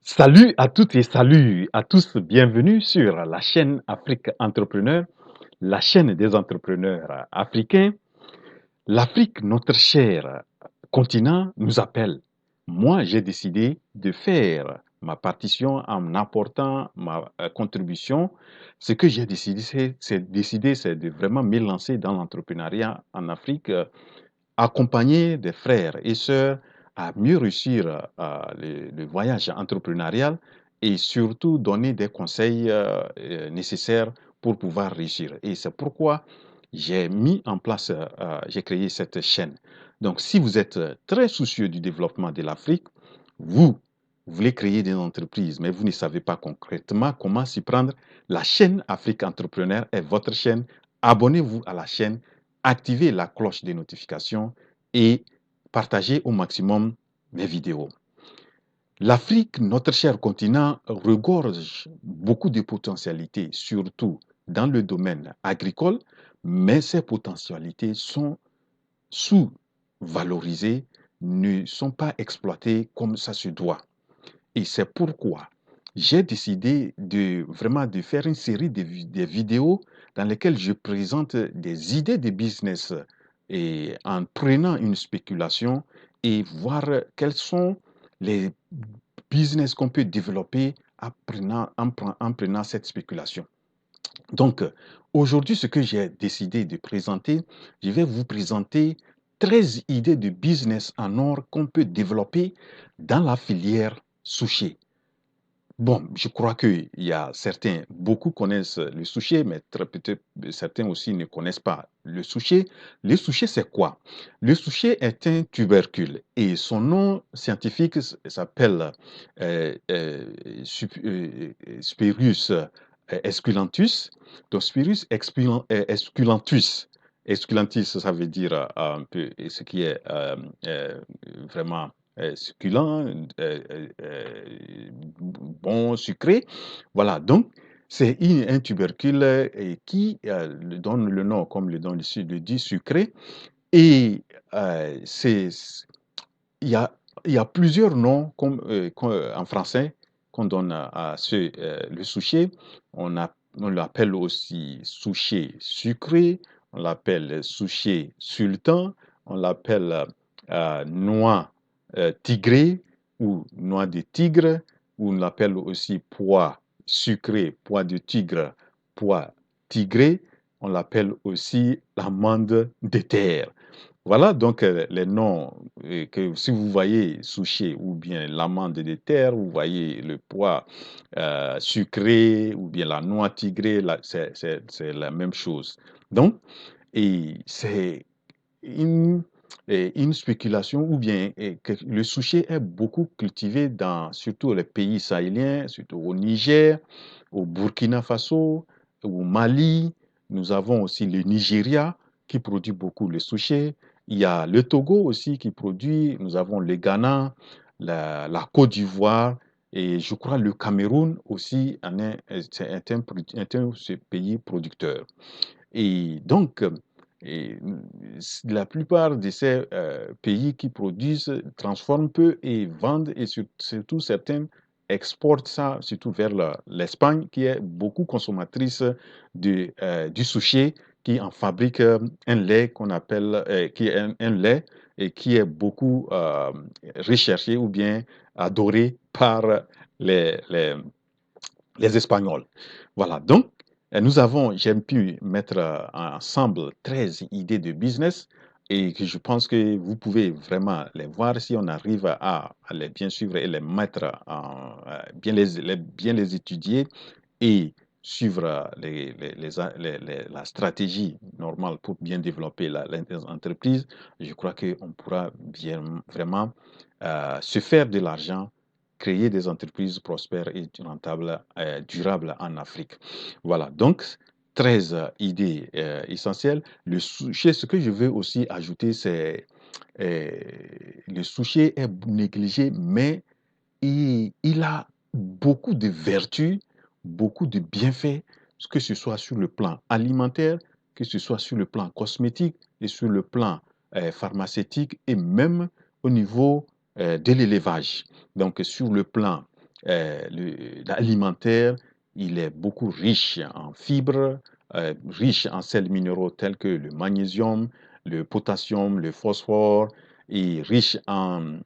Salut à toutes et salut à tous, bienvenue sur la chaîne Afrique Entrepreneur, la chaîne des entrepreneurs africains. L'Afrique, notre cher continent, nous appelle. Moi, j'ai décidé de faire ma partition en apportant ma contribution. Ce que j'ai décidé, c'est de vraiment me lancer dans l'entrepreneuriat en Afrique, accompagner des frères et sœurs à mieux réussir le voyage entrepreneurial et surtout donner des conseils nécessaires pour pouvoir réussir. Et c'est pourquoi j'ai mis en place, j'ai créé cette chaîne. Donc, si vous êtes très soucieux du développement de l'Afrique, vous voulez créer des entreprises, mais vous ne savez pas concrètement comment s'y prendre, la chaîne Afrique Entrepreneur est votre chaîne. Abonnez-vous à la chaîne, activez la cloche des notifications et partagez au maximum mes vidéos. L'Afrique, notre cher continent, regorge beaucoup de potentialités, surtout dans le domaine agricole, mais ces potentialités sont sous-valorisées, ne sont pas exploitées comme ça se doit. Et c'est pourquoi j'ai décidé de vraiment de faire une série de vidéos dans lesquelles je présente des idées de business et en prenant une spéculation et voir quels sont les business qu'on peut développer en prenant cette spéculation. Donc, aujourd'hui, ce que j'ai décidé de présenter, je vais vous présenter 13 idées de business en or qu'on peut développer dans la filière sushi. Bon, je crois qu'il y a certains, beaucoup connaissent le sushi, mais peut-être certains aussi ne connaissent pas le sushi. Le sushi, c'est quoi? Le sushi est un tubercule et son nom scientifique s'appelle euh, euh, Spirus esculentus. Donc, esculentus. Esculentus, ça veut dire un peu ce qui est vraiment succulent, bon, sucré. Voilà, donc c'est un tubercule qui donne le nom, comme le nom ici le dit, sucré. Et c'est, il y a, il y a plusieurs noms en français qu'on donne à le souchet. On l'appelle aussi souchet sucré, on l'appelle souchet sultan, on l'appelle noix tigrée ou noix de tigre, ou on l'appelle aussi pois sucré, pois de tigre, pois tigré, on l'appelle aussi l'amande de terre. Voilà donc les noms que si vous voyez sushi ou bien l'amande de terre, vous voyez le pois sucré ou bien la noix tigrée, c'est la même chose. Donc, et c'est une, une spéculation ou bien que le sushi est beaucoup cultivé dans surtout les pays sahéliens, surtout au Niger, au Burkina Faso, au Mali. Nous avons aussi le Nigeria qui produit beaucoup le sushi. Il y a le Togo aussi qui produit. Nous avons le Ghana, la Côte d'Ivoire et je crois le Cameroun aussi est un pays producteur. Et donc, et la plupart de ces pays qui produisent transforment peu et vendent, et surtout certains exportent ça, surtout vers l'Espagne, qui est beaucoup consommatrice du sushi, qui en fabrique un lait qu'on appelle, qui est un lait et qui est beaucoup recherché ou bien adoré par les, les, les Espagnols. Voilà, donc j'ai pu mettre ensemble 13 idées de business et que je pense que vous pouvez vraiment les voir si on arrive à les bien suivre et les mettre bien les étudier et suivre la stratégie normale pour bien développer l'entreprise. Je crois qu'on pourra bien vraiment se faire de l'argent, créer des entreprises prospères et rentables, durables en Afrique. Voilà, donc 13 idées essentielles. Le sujet, ce que je veux aussi ajouter, c'est le sujet est négligé, mais il a beaucoup de vertus, beaucoup de bienfaits, que ce soit sur le plan alimentaire, que ce soit sur le plan cosmétique et sur le plan pharmaceutique et même au niveau de l'élevage. Donc sur le plan alimentaire, il est beaucoup riche en fibres, riche en sels minéraux tels que le magnésium, le potassium, le phosphore, et riche en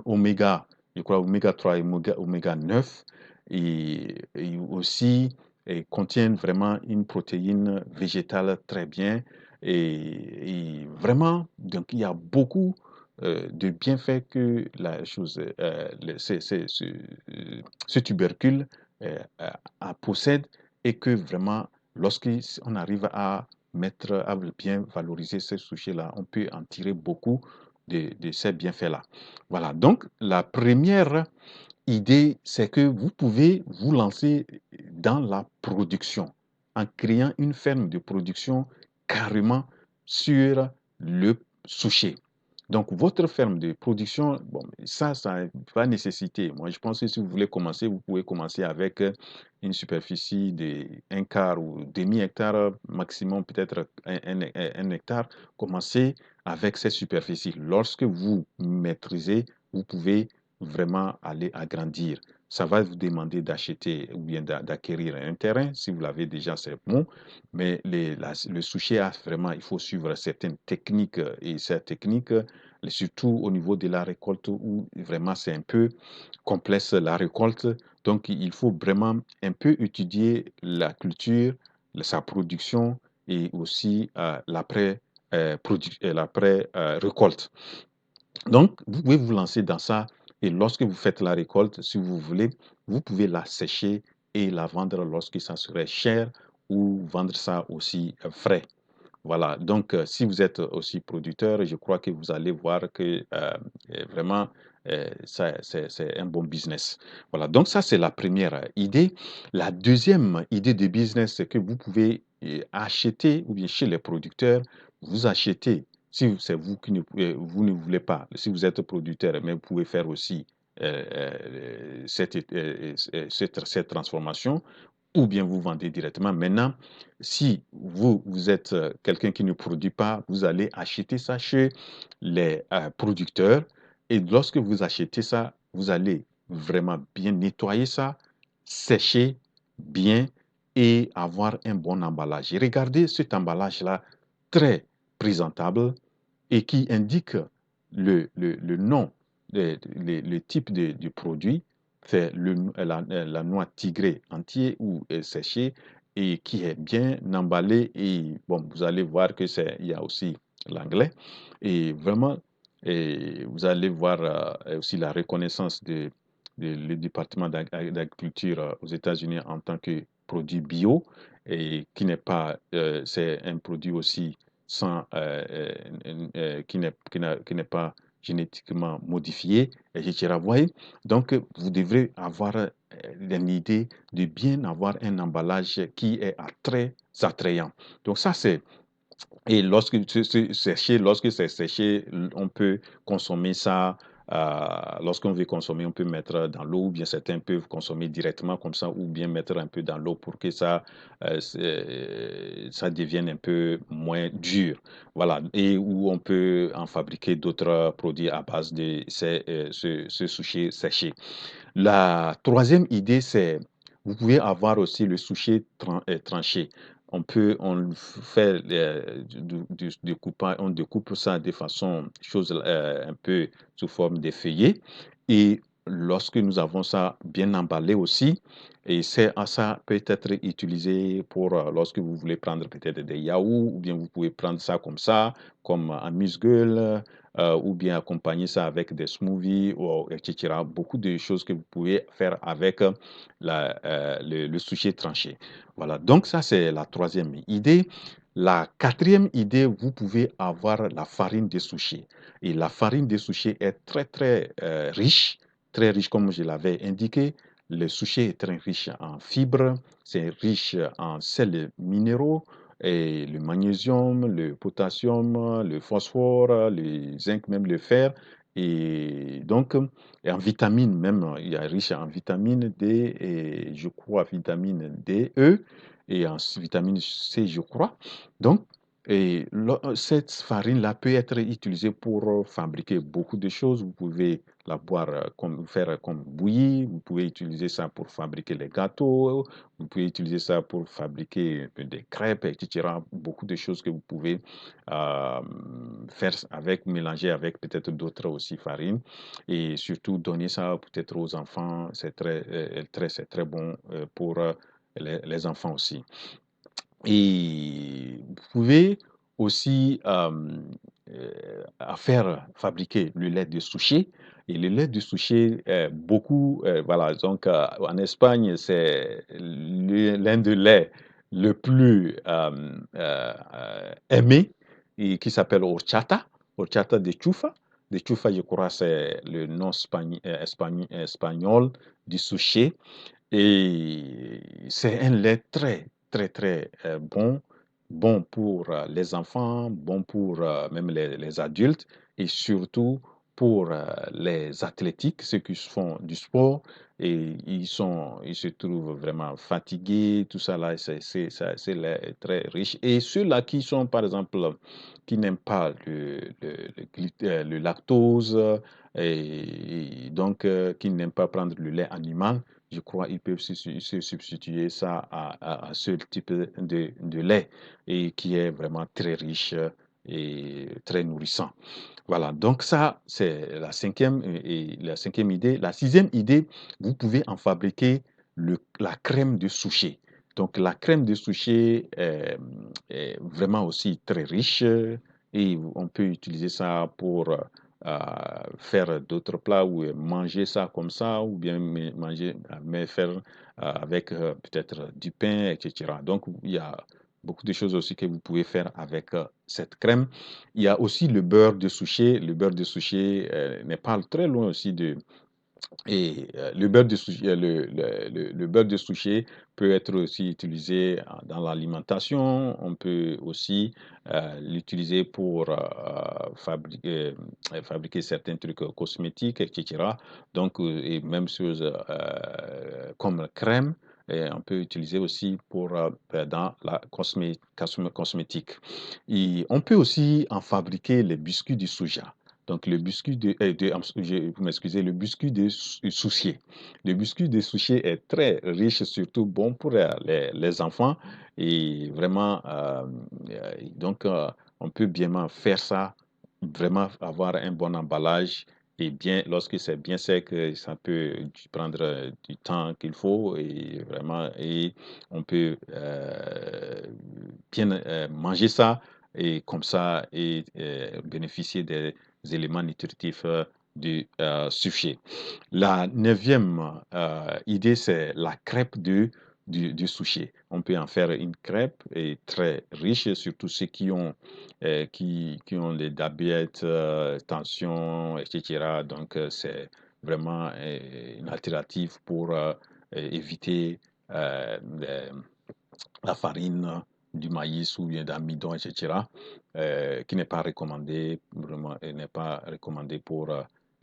oméga, je crois oméga 3 et oméga 9, et aussi contient vraiment une protéine végétale très bien. Et vraiment, donc il y a beaucoup de bienfaits que la chose, ce tubercule possède, et que vraiment, lorsqu'on arrive à bien valoriser ces souchets-là, on peut en tirer beaucoup de ces bienfaits-là. Voilà, donc la première idée, c'est que vous pouvez vous lancer dans la production en créant une ferme de production carrément sur le souchet. Donc, votre ferme de production, bon, ça va nécessiter. Moi, je pense que si vous voulez commencer, vous pouvez commencer avec une superficie de 1 quart ou demi-hectare, maximum peut-être un hectare. Commencez avec cette superficie. Lorsque vous maîtrisez, vous pouvez vraiment aller agrandir. Ça va vous demander d'acheter ou bien d'acquérir un terrain. Si vous l'avez déjà, c'est bon. Mais le souchet a vraiment, il faut suivre certaines techniques, et ces techniques, surtout au niveau de la récolte, où vraiment c'est un peu complexe la récolte. Donc, il faut vraiment un peu étudier la culture, sa production, et aussi l'après-récolte. Donc, vous pouvez vous lancer dans ça, et lorsque vous faites la récolte, si vous voulez, vous pouvez la sécher et la vendre lorsque ça serait cher, ou vendre ça aussi frais. Voilà, donc si vous êtes aussi producteur, je crois que vous allez voir que vraiment, c'est un bon business. Voilà, donc ça c'est la première idée. La deuxième idée de business, c'est que vous pouvez acheter, ou bien chez les producteurs, vous achetez, si c'est vous qui vous ne voulez pas, si vous êtes producteur, mais vous pouvez faire aussi cette transformation, ou bien vous vendez directement. Maintenant, si vous êtes quelqu'un qui ne produit pas, vous allez acheter ça chez les producteurs. Et lorsque vous achetez ça, vous allez vraiment bien nettoyer ça, sécher bien, et avoir un bon emballage. Et regardez cet emballage-là, très présentable, et qui indique le nom, le type du produit. C'est la noix tigrée entière ou séchée, et qui est bien emballée. Et bon, vous allez voir que il y a aussi l'anglais. Et vraiment, vous allez voir aussi la reconnaissance le département d'agriculture aux États-Unis en tant que produit bio, et qui n'est pas, c'est un produit aussi sans, qui n'est pas génétiquement modifié, etc. Vous voyez? Donc, vous devrez avoir une idée de bien avoir un emballage qui est très attrayant. Donc, ça, c'est et lorsque c'est séché, on peut consommer ça. Lorsqu'on veut consommer, on peut mettre dans l'eau, ou bien certains peuvent consommer directement comme ça, ou bien mettre un peu dans l'eau pour que ça devienne un peu moins dur. Voilà. Et où on peut en fabriquer d'autres produits à base de ce sushi séché. La troisième idée, c'est vous pouvez avoir aussi le souchet tranché. On fait on découpe ça de façon, chose un peu sous forme de feuillets. Et lorsque nous avons ça bien emballé aussi, et ça peut être utilisé pour lorsque vous voulez prendre peut-être des yaourts, ou bien vous pouvez prendre ça comme ça, comme amuse-gueule, ou bien accompagner ça avec des smoothies, ou, etc. Beaucoup de choses que vous pouvez faire avec le sushi tranché. Voilà, donc ça c'est la troisième idée. La quatrième idée, vous pouvez avoir la farine de sushi. Et la farine de sushi est très riche comme je l'avais indiqué. Le sushi est très riche en fibres, c'est riche en sels minéraux, et le magnésium, le potassium, le phosphore, le zinc, même le fer. Et donc, et en vitamines même, il est riche en vitamine D, et je crois vitamine D, E, et en vitamine C, je crois. Donc, Et cette farine-là peut être utilisée pour fabriquer beaucoup de choses. Vous pouvez la boire comme, faire comme bouillie, vous pouvez utiliser ça pour fabriquer les gâteaux, vous pouvez utiliser ça pour fabriquer des crêpes, etc. Beaucoup de choses que vous pouvez euh, faire avec, mélanger avec peut-être d'autres aussi farines. Et surtout donner ça peut-être aux enfants, c'est très bon pour les enfants aussi. Et vous pouvez aussi faire fabriquer le lait de souchet. Et le lait de souchet, beaucoup, voilà, donc en Espagne, c'est l'un des laits le plus aimé et qui s'appelle horchata, horchata de chufa. De chufa, je crois, c'est le nom espagnol du souchet. Et c'est un lait très, très, très bon, bon pour les enfants, bon pour même les adultes et surtout pour les athlétiques, ceux qui font du sport et ils se trouvent vraiment fatigués, tout ça là, c'est lait très riche. Et ceux-là qui sont, par exemple, qui n'aiment pas le lactose et donc qui n'aiment pas prendre le lait animal, je crois qu'ils peuvent se substituer ça à ce type de lait et qui est vraiment très riche et très nourrissant. Voilà, donc ça, c'est la cinquième idée. La sixième idée, vous pouvez en fabriquer la crème de souchet. Donc la crème de souchet est vraiment aussi très riche et on peut utiliser ça pour faire d'autres plats ou manger ça comme ça ou bien manger, mais faire avec peut-être du pain, etc. Donc il y a beaucoup de choses aussi que vous pouvez faire avec cette crème. Il y a aussi le beurre de souchet. Le beurre de souchet n'est pas très loin aussi de, et le beurre de souchet, le beurre de souchet peut être aussi utilisé dans l'alimentation. On peut aussi l'utiliser pour fabriquer certains trucs cosmétiques, etc. Donc, et même chose comme crème, et on peut utiliser aussi pour dans la cosmétique. Et on peut aussi en fabriquer les biscuits du soja. Donc, le biscuit vous m'excusez, le biscuit de soucier. Le biscuit de soucier est très riche, surtout bon pour les enfants. Et vraiment, donc, on peut bien faire ça, vraiment avoir un bon emballage. Et bien, lorsque c'est bien sec, ça peut prendre du temps qu'il faut et vraiment, et on peut bien manger ça et comme ça et bénéficier des éléments nutritifs du suchet. La neuvième idée, c'est la crêpe du suchet. On peut en faire une crêpe et très riche, surtout ceux qui ont des diabètes, tension, etc. Donc, c'est vraiment une alternative pour éviter la farine du maïs ou bien d'amidon, etc., qui n'est pas recommandé, vraiment, n'est pas recommandé pour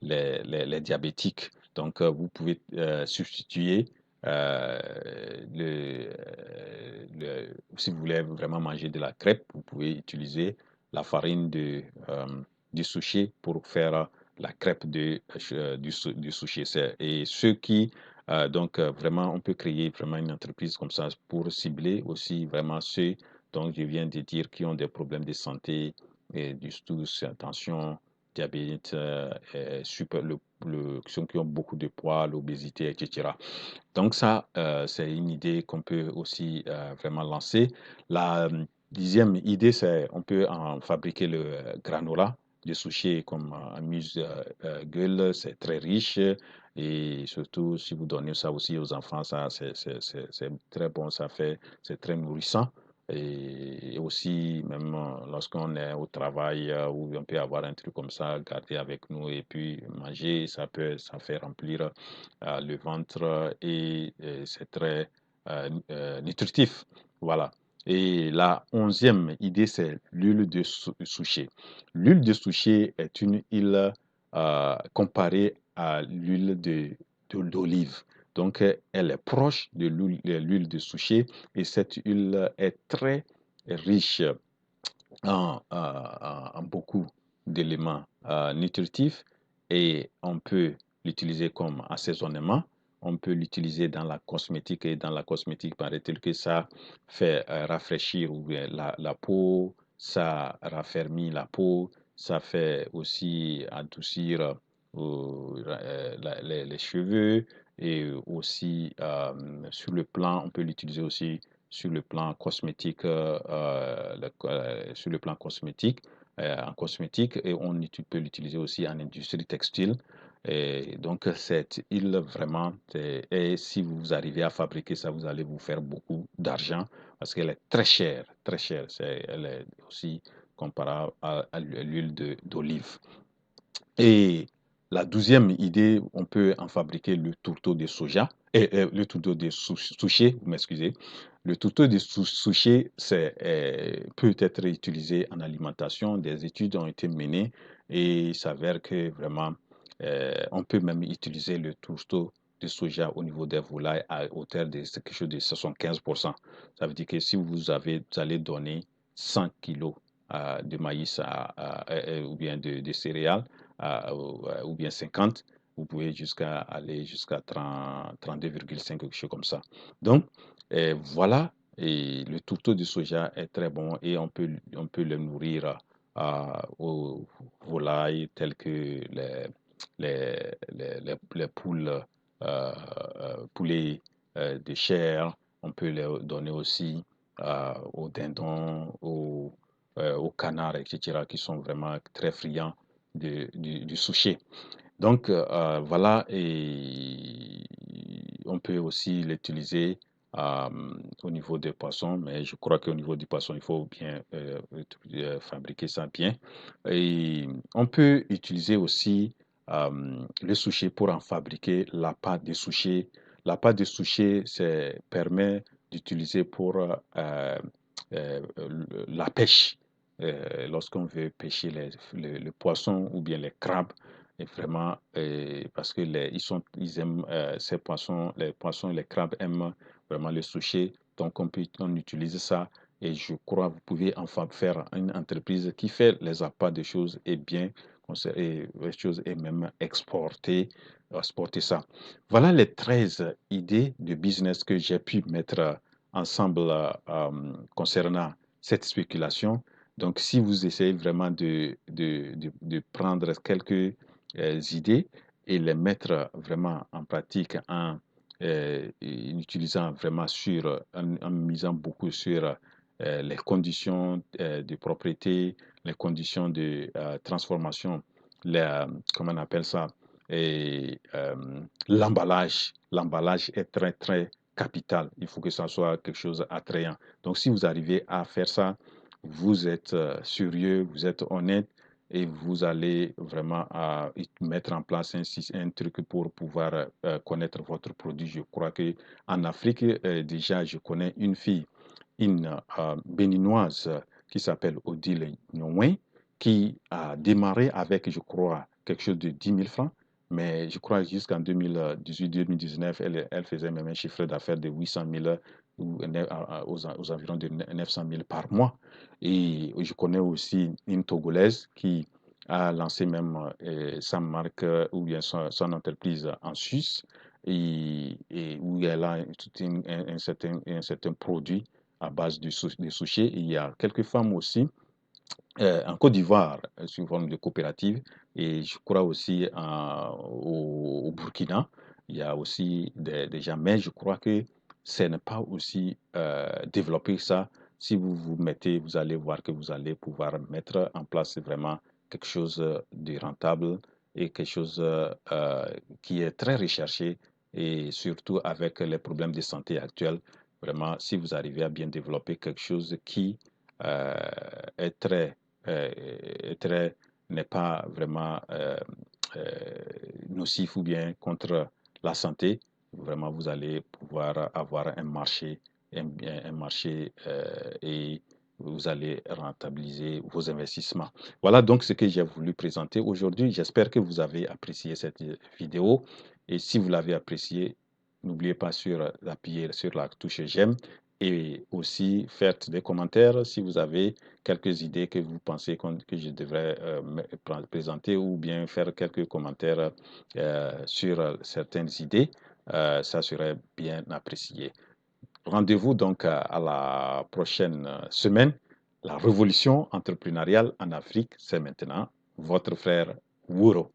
les diabétiques. Donc, vous pouvez substituer euh, si vous voulez vraiment manger de la crêpe, vous pouvez utiliser la farine du sushi pour faire la crêpe du sushi. Et ceux qui donc, vraiment, on peut créer vraiment une entreprise comme ça pour cibler aussi vraiment ceux dont je viens de dire qui ont des problèmes de santé, et du tout, tension, diabète, ceux qui ont beaucoup de poids, l'obésité, etc. Donc ça, c'est une idée qu'on peut aussi vraiment lancer. La dixième idée, c'est on peut en fabriquer le granola de sushi comme amuse-gueule, c'est très riche et surtout si vous donnez ça aussi aux enfants, ça c'est très bon, c'est très nourrissant. Et aussi, même lorsqu'on est au travail, où on peut avoir un truc comme ça, garder avec nous et puis manger, ça fait remplir le ventre et c'est très nutritif. Voilà. Et la onzième idée, c'est l'huile de souchet. L'huile de souchet est une huile comparée à l'huile d'olive. Donc, elle est proche de l'huile de souchet et cette huile est très riche en beaucoup d'éléments nutritifs et on peut l'utiliser comme assaisonnement. On peut l'utiliser dans la cosmétique et dans la cosmétique, paraît-il que ça fait rafraîchir ou bien la peau, ça raffermit la peau, ça fait aussi adoucir les cheveux et aussi sur le plan, on peut l'utiliser aussi sur le plan cosmétique, sur le plan cosmétique, en cosmétique, et peut l'utiliser aussi en industrie textile. Et donc, cette huile, vraiment, et si vous arrivez à fabriquer ça, vous allez vous faire beaucoup d'argent parce qu'elle est très chère, très chère. Elle est aussi comparable à l'huile d'olive. Et la douzième idée, on peut en fabriquer le tourteau de soja, et le tourteau de souché, vous m'excusez. Le tourteau de souché peut être utilisé en alimentation. Des études ont été menées et il s'avère que vraiment, on peut même utiliser le tourteau de soja au niveau des volailles à hauteur de quelque chose de 75%. Ça veut dire que si vous allez donner 100 kilos de maïs ou bien de céréales, ou bien 50, vous pouvez aller jusqu'à 32,5, quelque chose comme ça. Donc, voilà, et le tourteau de soja est très bon et on peut le nourrir aux volailles telles que les poules, poulets de chair. On peut les donner aussi aux dindons, aux canards, etc., qui sont vraiment très friands du sushi. Donc, voilà, et on peut aussi l'utiliser euh, au niveau des poissons, mais je crois qu'au niveau du poisson, il faut bien fabriquer ça bien. Et on peut utiliser aussi le sushi pour en fabriquer la pâte de sushi. La pâte de sushi, permet d'utiliser pour la pêche. Lorsqu'on veut pêcher le poisson ou bien les crabes, et vraiment, parce que ils aiment ces poissons, les poissons et les crabes aiment vraiment le sushi. Donc, on utilise ça. Et je crois que vous pouvez enfin faire une entreprise qui fait les appâts de choses et bien, et les choses et même exporter ça. Voilà les 13 idées de business que j'ai pu mettre ensemble concernant cette spéculation. Donc, si vous essayez vraiment de prendre quelques idées et les mettre vraiment en pratique en utilisant vraiment en misant beaucoup sur les conditions de propriété, les conditions de transformation, comment on appelle ça, et l'emballage. L'emballage est très, très capital. Il faut que ça soit quelque chose d'attrayant. Donc, si vous arrivez à faire ça, vous êtes sérieux, vous êtes honnête et vous allez vraiment mettre en place un truc pour pouvoir connaître votre produit. Je crois que en Afrique, déjà, je connais une fille, une béninoise qui s'appelle Odile Nyongwe, qui a démarré avec, je crois, quelque chose de 10 000 francs. Mais je crois jusqu'en 2018-2019, elle faisait même un chiffre d'affaires de 800 000 ou aux environs de 900 000 par mois. Et je connais aussi une Togolaise qui a lancé même sa marque ou bien son entreprise en Suisse et où elle a un certain produit à base de sushi. Il y a quelques femmes aussi en Côte d'Ivoire sous forme de coopérative et je crois aussi au Burkina. Il y a aussi des gens, mais je crois que ce n'est pas aussi développé ça. Si vous vous mettez, vous allez voir que vous allez pouvoir mettre en place vraiment quelque chose de rentable et quelque chose qui est très recherché et surtout avec les problèmes de santé actuels. Vraiment, si vous arrivez à bien développer quelque chose qui euh, est très euh, est très, n'est pas vraiment euh, nocif ou bien contre la santé, vraiment vous allez pouvoir avoir un marché, un marché et vous allez rentabiliser vos investissements. Voilà donc ce que j'ai voulu présenter aujourd'hui. J'espère que vous avez apprécié cette vidéo et si vous l'avez apprécié, n'oubliez pas d'appuyer sur la touche j'aime et aussi faites des commentaires si vous avez quelques idées que vous pensez que je devrais présenter ou bien faire quelques commentaires sur certaines idées. Ça serait bien apprécié. Rendez-vous donc à la prochaine semaine. La révolution entrepreneuriale en Afrique, c'est maintenant votre frère Wuro.